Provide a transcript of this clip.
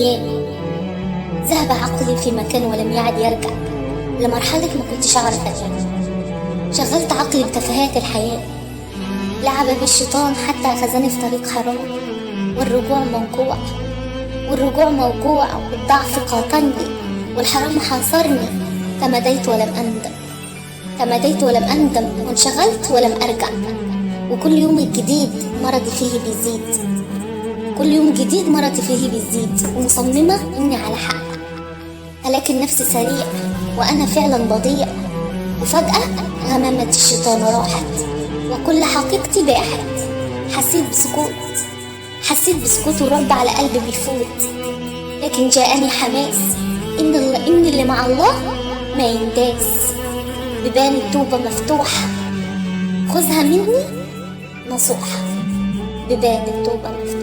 الأيام ذهب عقلي في مكان ولم يعد يرجع لمرحلة ما كنتش أعرف أنام. شغلت عقلي بتفاهات الحياة، لعب بالشيطان حتى أخذني في طريق حرام، والرجوع موجوع والضعف قاطعني والحرام حاصرني. تماديت ولم أندم وانشغلت ولم أرجع، وكل يوم الجديد مرضي فيه بيزيد ومصممة إني على حق، ولكن نفسي سريع وأنا فعلا بضيع. وفجأة غمامة الشيطان راحت وكل حقيقتي باحت. حسيت بسكوت ورعب على قلبي بيفوت، لكن جاءني حماس إن اللي مع الله ما ينداس. بيبان التوبة مفتوحة، خذها مني نصوحة. بيبان التوبة مفتوحة.